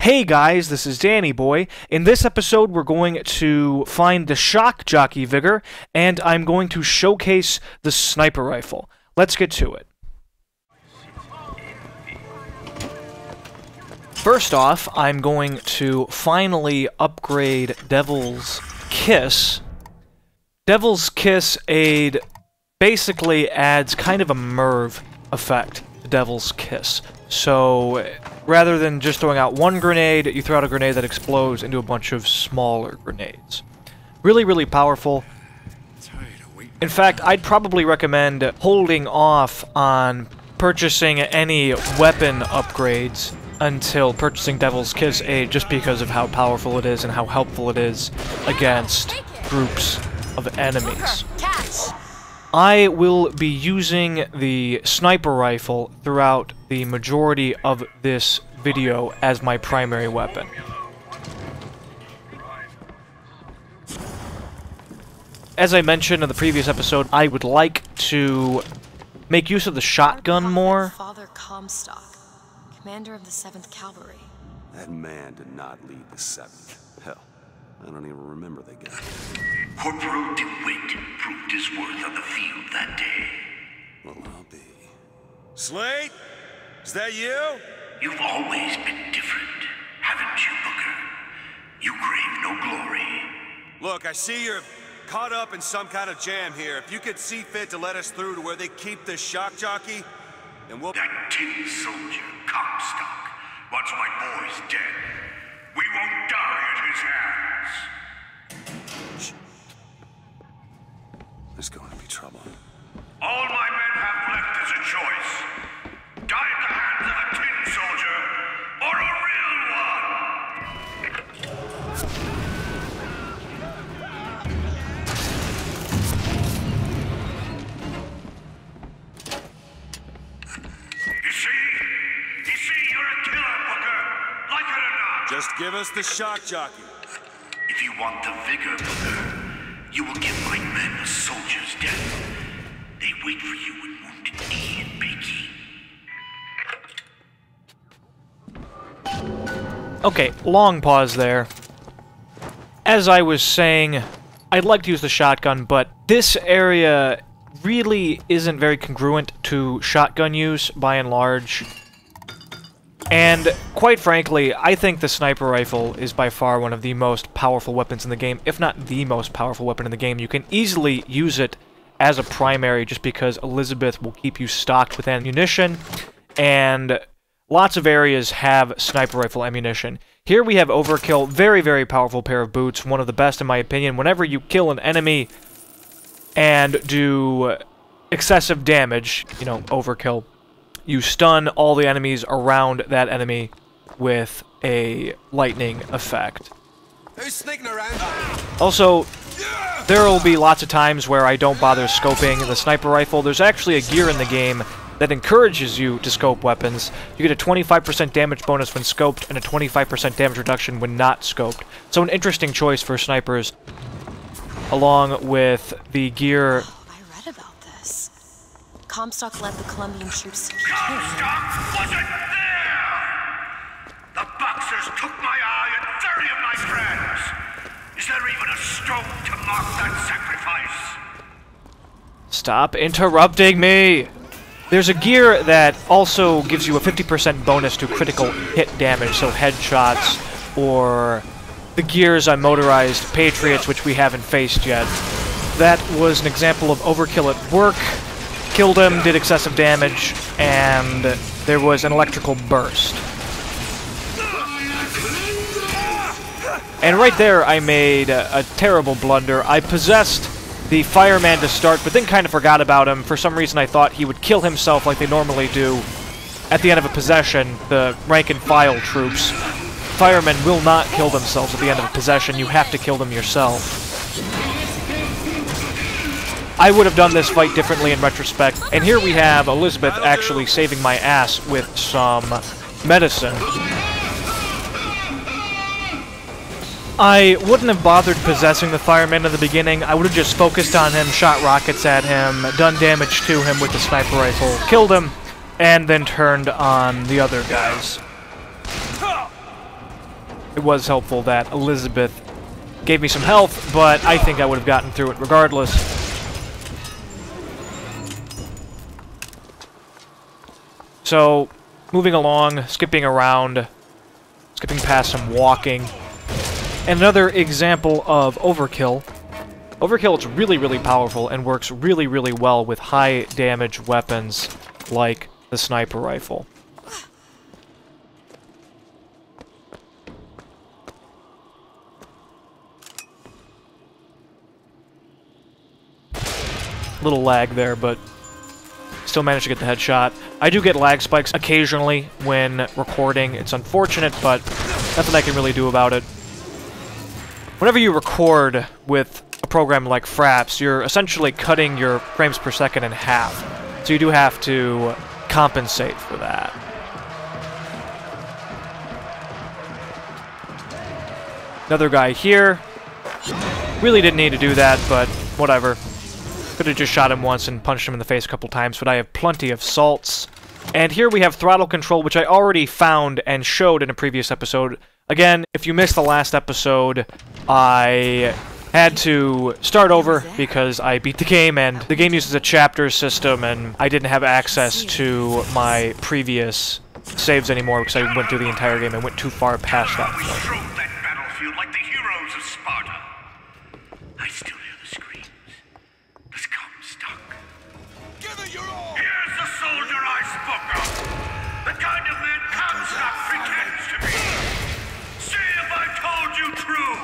Hey guys, this is Danny Boy. In this episode, we're going to find the shock jockey vigor, and I'm going to showcase the sniper rifle. Let's get to it. First off, I'm going to finally upgrade Devil's Kiss. Devil's Kiss aid basically adds kind of a MIRV effect to Devil's Kiss. So, rather than just throwing out one grenade, you throw out a grenade that explodes into a bunch of smaller grenades. Really, really powerful. In fact, I'd probably recommend holding off on purchasing any weapon upgrades until purchasing Devil's Kiss aid, just because of how powerful it is and how helpful it is against groups of enemies. I will be using the sniper rifle throughout the majority of this video as my primary weapon. As I mentioned in the previous episode, I would like to make use of the shotgun more. Father Comstock, commander of the 7th Cavalry. That man did not lead the 7th. Hell, I don't even remember the guy. Corporal DeWitt proved his worth on the field that day. Well, I'll be. Slate? Is that you? You've always been different, haven't you, Booker? You crave no glory. Look, I see you're caught up in some kind of jam here. If you could see fit to let us through to where they keep this shock jockey, then we'll... That tin soldier, Comstock, wants my boys dead. We won't die at his hands. There's going to be trouble. All my men have left is a choice. Die at the hands of a tin soldier, or a real one! You see, you're a killer, Booker. Like it or not. Just give us the shock jockey. If you want the vigor, Booker, you will give my men a soldier's death. They wait for you in Wounded Knee and Bakey. Okay, long pause there. As I was saying, I'd like to use the shotgun, but this area really isn't very congruent to shotgun use, by and large. And, quite frankly, I think the sniper rifle is by far one of the most powerful weapons in the game, if not the most powerful weapon in the game. You can easily use it as a primary just because Elizabeth will keep you stocked with ammunition, and lots of areas have sniper rifle ammunition. Here we have Overkill, very, very powerful pair of boots, one of the best in my opinion. Whenever you kill an enemy and do excessive damage, you know, Overkill, you stun all the enemies around that enemy with a lightning effect. Who's sneaking around? Also, there will be lots of times where I don't bother scoping the sniper rifle. There's actually a gear in the game that encourages you to scope weapons. You get a 25% damage bonus when scoped and a 25% damage reduction when not scoped. So an interesting choice for snipers, along with the gear. I read about this. Comstock led the Colombian troops to Peking. Comstock wasn't there! The Boxers took my eye and 30 of my friends! Is there even a stone to mark that sacrifice? Stop interrupting me! There's a gear that also gives you a 50% bonus to critical hit damage, so headshots, or the gears on Motorized Patriots, which we haven't faced yet. That was an example of Overkill at work. Killed him, did excessive damage, and there was an electrical burst. And right there, I made a terrible blunder. I possessed the fireman to start, but then kind of forgot about him. For some reason, I thought he would kill himself like they normally do at the end of a possession, the rank-and-file troops. Firemen will not kill themselves at the end of a possession. You have to kill them yourself. I would have done this fight differently in retrospect, and here we have Elizabeth actually saving my ass with some medicine. I wouldn't have bothered possessing the fireman in the beginning. I would have just focused on him, shot rockets at him, done damage to him with the sniper rifle, killed him, and then turned on the other guys. it was helpful that Elizabeth gave me some health, but I think I would have gotten through it regardless. So, moving along, skipping around, skipping past some walking. And another example of overkill. Overkill is really, really powerful and works really, really well with high damage weapons like the sniper rifle. Little lag there, but still managed to get the headshot. I do get lag spikes occasionally when recording. It's unfortunate, but nothing I can really do about it. Whenever you record with a program like Fraps, you're essentially cutting your frames per second in half. So you do have to compensate for that. Another guy here. Really didn't need to do that, but whatever. Could have just shot him once and punched him in the face a couple times, but I have plenty of salts. And here we have throttle control, which I already found and showed in a previous episode. Again, if you missed the last episode, I had to start over because I beat the game, and the game uses a chapter system, and I didn't have access to my previous saves anymore because I went through the entire game and went too far past that point. Strode that battlefield like the heroes of Sparta. I still hear the screams. The scum stuck. Give it your all! Here's the soldier I spoke of. The kind of man Comstock pretends to be. See if I told you true.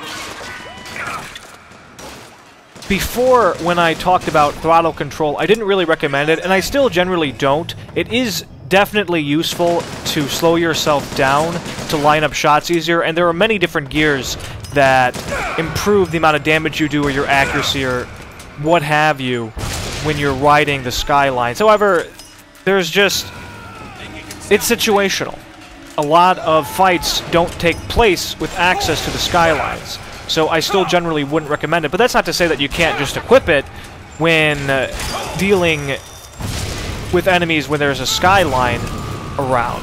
Before, when I talked about throttle control, I didn't really recommend it, and I still generally don't. It is definitely useful to slow yourself down to line up shots easier, and there are many different gears that improve the amount of damage you do or your accuracy or what have you when you're riding the skylines. However, there's just... it's situational. A lot of fights don't take place with access to the skylines. So I still generally wouldn't recommend it, but that's not to say that you can't just equip it when dealing with enemies when there's a skyline around.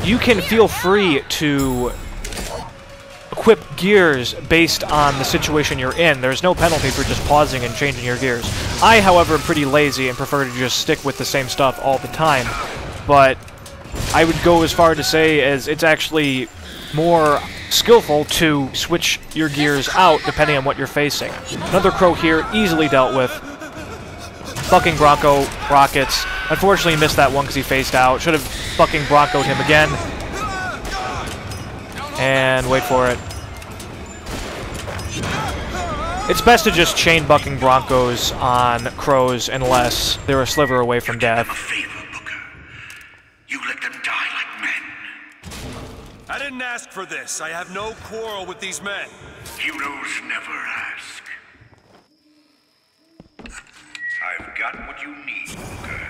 You can feel free to equip gears based on the situation you're in. There's no penalty for just pausing and changing your gears. I, however, am pretty lazy and prefer to just stick with the same stuff all the time, but I would go as far to say as it's actually more skillful to switch your gears out depending on what you're facing. Another crow here, easily dealt with. Fucking Bronco rockets. Unfortunately, he missed that one because he faced out. Should have fucking Broncoed him again. And wait for it. It's best to just chain bucking Broncos on crows unless they're a sliver away from death. You let them die like men. I didn't ask for this. I have no quarrel with these men. Heroes never ask. I've got what you need, Booker.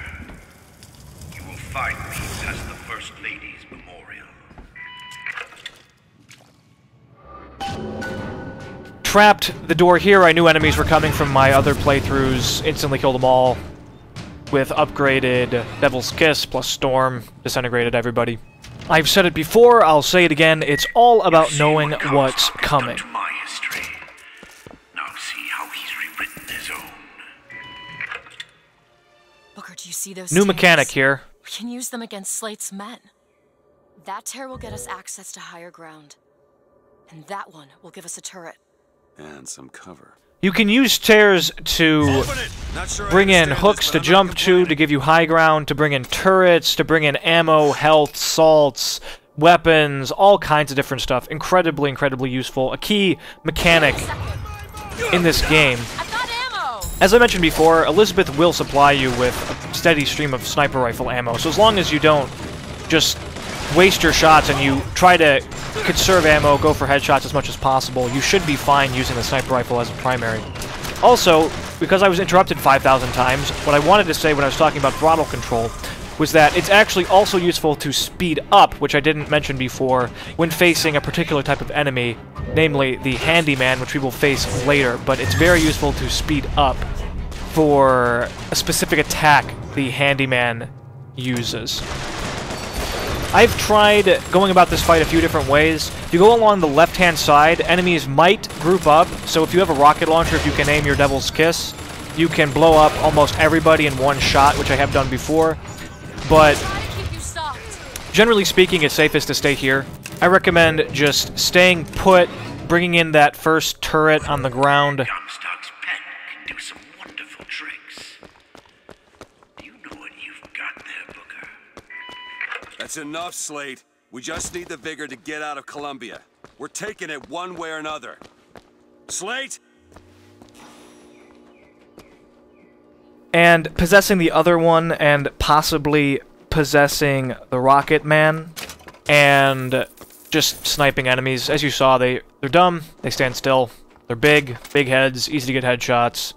You will find me past the First Lady's memorial. Trapped the door here. I knew enemies were coming from my other playthroughs. Instantly killed them all with upgraded Devil's Kiss plus Storm. Disintegrated everybody. I've said it before, I'll say it again, it's all about knowing what's coming. My history. Now see how he's rewritten his own. Booker, do you see those New tears? mechanic here. We can use them against Slate's men. That tear will get us access to higher ground. And that one will give us a turret. And some cover. You can use tears to bring in hooks to jump to give you high ground, to bring in turrets, to bring in ammo, health, salts, weapons, all kinds of different stuff. Incredibly, incredibly useful. A key mechanic in this game. As I mentioned before, Elizabeth will supply you with a steady stream of sniper rifle ammo, so as long as you don't just waste your shots and you try to conserve ammo, go for headshots as much as possible, you should be fine using the sniper rifle as a primary. Also, because I was interrupted 5,000 times, what I wanted to say when I was talking about throttle control was that it's actually also useful to speed up, which I didn't mention before, when facing a particular type of enemy, namely the handyman, which we will face later, but it's very useful to speed up for a specific attack the handyman uses. I've tried going about this fight a few different ways. If you go along the left-hand side, enemies might group up, so if you have a rocket launcher, if you can aim your Devil's Kiss, you can blow up almost everybody in one shot, which I have done before. But generally speaking, it's safest to stay here. I recommend just staying put, bringing in that first turret on the ground. Comstock's pen can do some wonderful tricks. Do you know what you've got there, Booker? That's enough, Slate. We just need the vigor to get out of Columbia. We're taking it one way or another. Slate? And possessing the other one, and possibly possessing the Rocket Man, and just sniping enemies. As you saw, they're dumb, they stand still, they're big heads, easy to get headshots.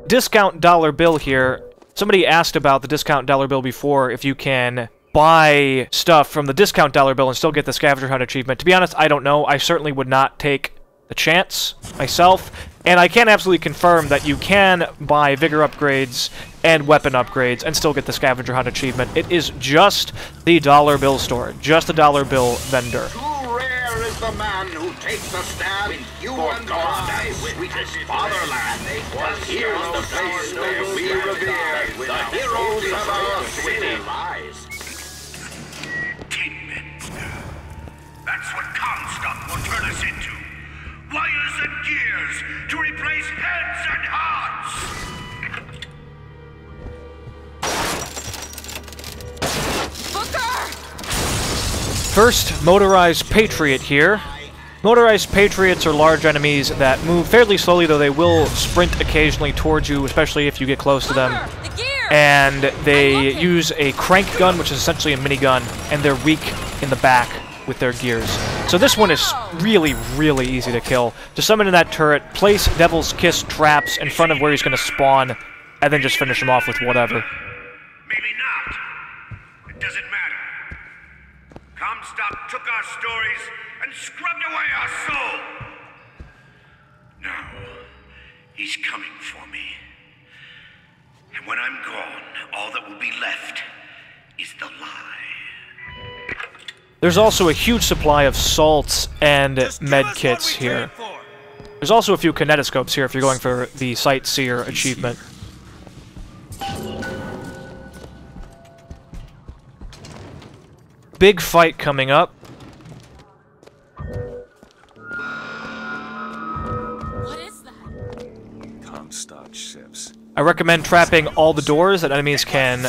Discount dollar bill here. Somebody asked about the discount dollar bill before, if you can buy stuff from the discount dollar bill and still get the Scavenger Hunt achievement. To be honest, I don't know. I certainly would not take the chance myself, and I can absolutely confirm that you can buy vigor upgrades and weapon upgrades and still get the Scavenger Hunt achievement. It is just the dollar bill store, just the dollar bill vendor. Too rare is the man who takes a stand in you and my sweetest fatherland. Here's the place where we revere the heroes of our city lies. Tin men. That's what Comstock will turn us into. Wires and gears to replace heads and hearts. Booker! First, Motorized Patriot here. Motorized Patriots are large enemies that move fairly slowly, though they will sprint occasionally towards you, especially if you get close to them. And they use a crank gun, which is essentially a minigun, and they're weak in the back with their gears. So this one is really, really easy to kill. Just summon in that turret, place Devil's Kiss traps in front of where he's going to spawn, and then just finish him off with whatever. Maybe not. It doesn't matter. Comstock took our stories and scrubbed away our soul. Now, he's coming for me. And when I'm gone, all that will be left is the lie. There's also a huge supply of salts and med kits here. There's also a few kinetoscopes here if you're going for the Sightseer achievement. Big fight coming up. What is that? Comstock ships. I recommend trapping all the doors that enemies can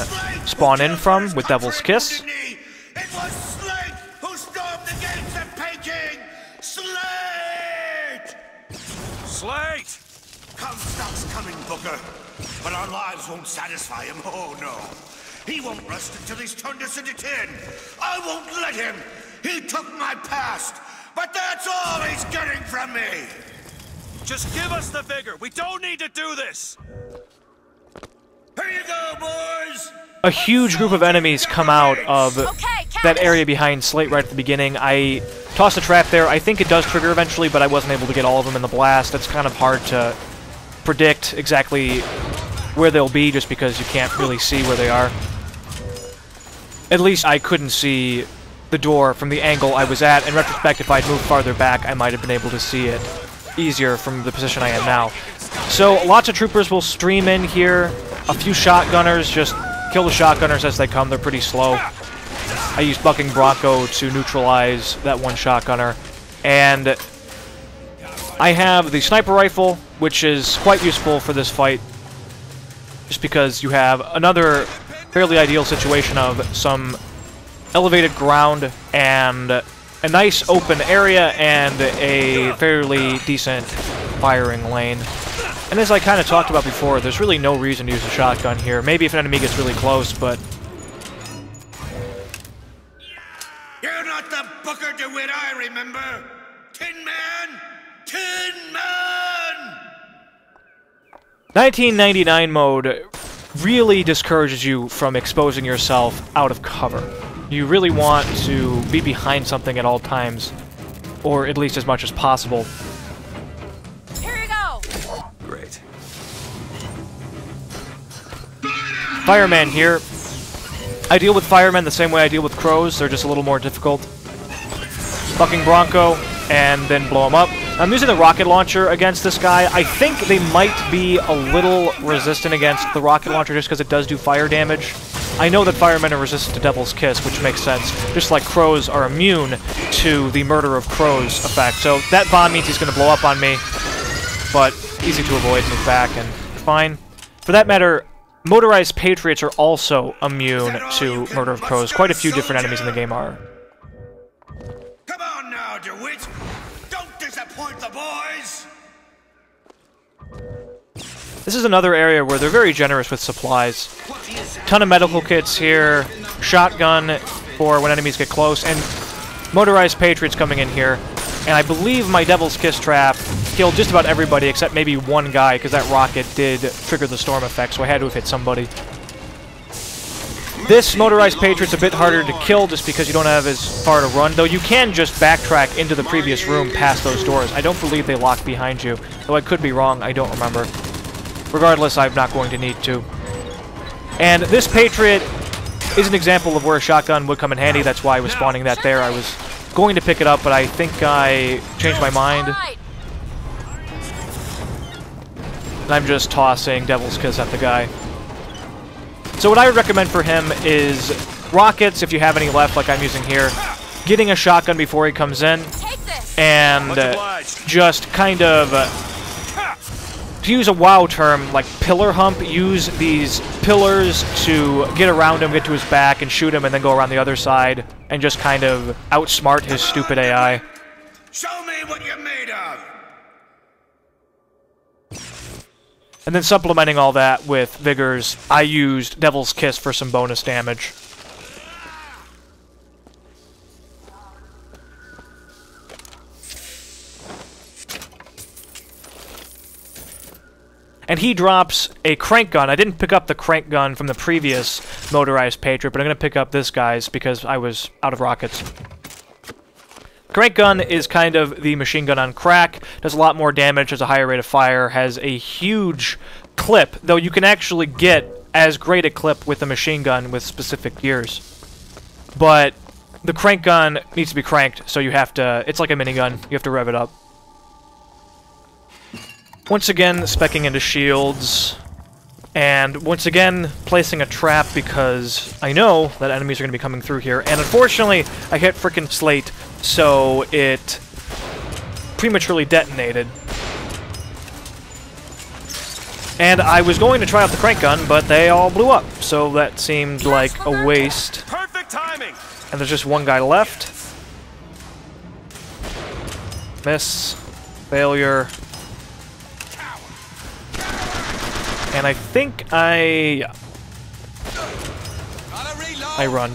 spawn in from with Devil's Kiss. It was Slate who stormed the gates of Peking! Slate! Slate! Comstock's coming, Booker. But our lives won't satisfy him, oh no. He won't rest until he's turned us into tin. I won't let him. He took my past, but that's all he's getting from me. Just give us the vigor. We don't need to do this. Here you go, boys. A huge group of enemies come out of that area behind Slate right at the beginning. I tossed a trap there. I think it does trigger eventually, but I wasn't able to get all of them in the blast. It's kind of hard to predict exactly where they'll be just because you can't really see where they are. At least I couldn't see the door from the angle I was at. In retrospect, if I'd moved farther back, I might have been able to see it easier from the position I am now. So lots of troopers will stream in here. A few shotgunners, just kill the shotgunners as they come. They're pretty slow. I used Bucking Bronco to neutralize that one shotgunner. And I have the sniper rifle, which is quite useful for this fight, just because you have another fairly ideal situation of some elevated ground and a nice open area and a fairly decent firing lane. And as I kind of talked about before, there's really no reason to use a shotgun here. Maybe if an enemy gets really close, but... You're not the Booker DeWitt I remember! Tin Man! Tin Man! 1999 mode really discourages you from exposing yourself out of cover. You really want to be behind something at all times, or at least as much as possible. Here you go. Great. Fireman here. I deal with firemen the same way I deal with crows. They're just a little more difficult. Fucking Bronco, and then blow him up. I'm using the rocket launcher against this guy. I think they might be a little resistant against the rocket launcher just because it does do fire damage. I know that firemen are resistant to Devil's Kiss, which makes sense, just like crows are immune to the murder of crows effect. So that bomb means he's going to blow up on me, but easy to avoid, move back, and fine. For that matter, motorized patriots are also immune to murder of crows. Quite a few different enemies in the game are. Come on now, DeWitt! Don't disappoint the boys! This is another area where they're very generous with supplies. Ton of medical kits here, shotgun for when enemies get close, and motorized patriots coming in here. And I believe my Devil's Kiss trap killed just about everybody except maybe one guy, because that rocket did trigger the storm effect, so I had to have hit somebody. This motorized patriot's a bit harder to kill just because you don't have as far to run, though you can just backtrack into the previous room past those doors. I don't believe they lock behind you, though I could be wrong, I don't remember. Regardless, I'm not going to need to. And this patriot is an example of where a shotgun would come in handy. That's why I was spawning that there. I was going to pick it up, but I think I changed my mind. And I'm just tossing Devil's Kiss at the guy. So what I would recommend for him is rockets, if you have any left, like I'm using here, getting a shotgun before he comes in, and just kind of, to use a WoW term, like pillar hump, use these pillars to get around him, get to his back, and shoot him, and then go around the other side, and just kind of outsmart his stupid AI. Show me what you're made of! And then supplementing all that with Vigors, I used Devil's Kiss for some bonus damage. And he drops a crank gun. I didn't pick up the crank gun from the previous motorized patriot, but I'm going to pick up this guy's because I was out of rockets. Crank gun is kind of the machine gun on crack, does a lot more damage, has a higher rate of fire, has a huge clip, though you can actually get as great a clip with the machine gun with specific gears. But the crank gun needs to be cranked, so you have to, it's like a minigun, you have to rev it up. Once again, speccing into shields, and once again, placing a trap because I know that enemies are going to be coming through here, and unfortunately, I hit frickin' Slate, so it prematurely detonated. And I was going to try out the crank gun, but they all blew up, so that seemed like a waste. Perfect timing. And there's just one guy left. Miss. Failure. And I think I run.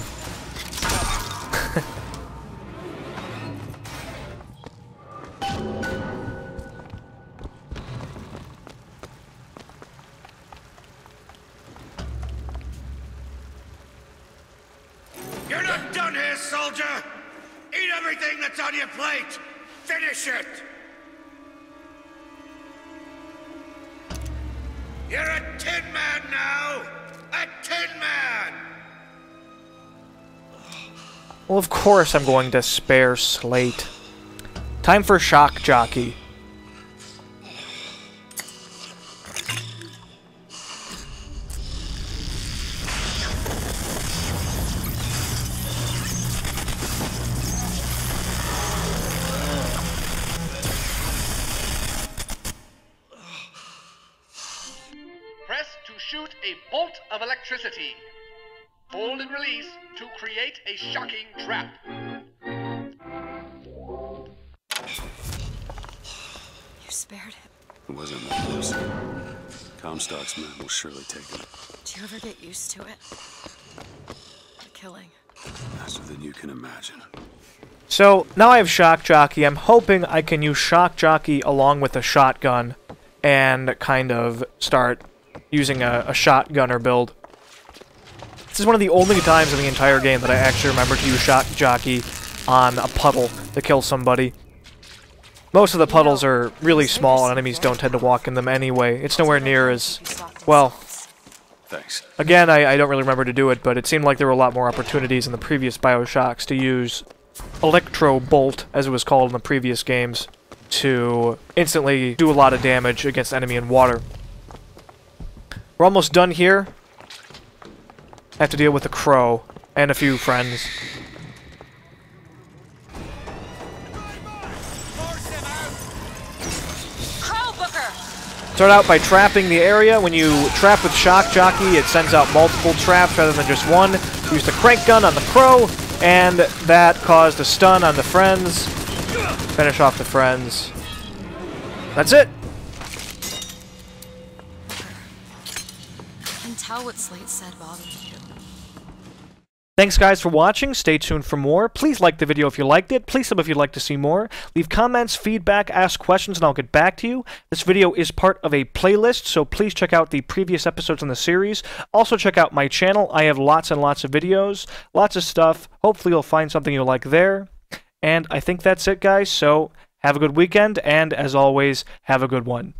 You're not done here, soldier! Eat everything that's on your plate! Finish it! You're a tin man now! A tin man! Well, of course I'm going to spare Slate. Time for Shock Jockey. Press to shoot a bolt of electricity. Hold and release to create a shocking trap. You spared him. It wasn't that close. Comstock's men will surely take him. Do you ever get used to it? The killing. Faster than you can imagine. So, now I have Shock Jockey. I'm hoping I can use Shock Jockey along with a shotgun and kind of start using a shotgunner build. This is one of the only times in the entire game that I actually remember to use Shock Jockey on a puddle to kill somebody. Most of the puddles are really small and enemies don't tend to walk in them anyway. It's nowhere near as, well, Thanks. Again, I don't really remember to do it, but it seemed like there were a lot more opportunities in the previous BioShocks to use Electro Bolt, as it was called in the previous games, to instantly do a lot of damage against enemy in water. We're almost done here. Have to deal with the crow and a few friends. Start out by trapping the area. When you trap with Shock Jockey, it sends out multiple traps rather than just one. Use the crank gun on the crow, and that caused a stun on the friends. Finish off the friends. That's it. I can tell what Slate said bothered you. Thanks guys for watching. Stay tuned for more. Please like the video if you liked it. Please sub if you'd like to see more. Leave comments, feedback, ask questions, and I'll get back to you. This video is part of a playlist, so please check out the previous episodes in the series. Also check out my channel. I have lots and lots of videos, lots of stuff. Hopefully you'll find something you'll like there. And I think that's it, guys. So have a good weekend, and as always, have a good one.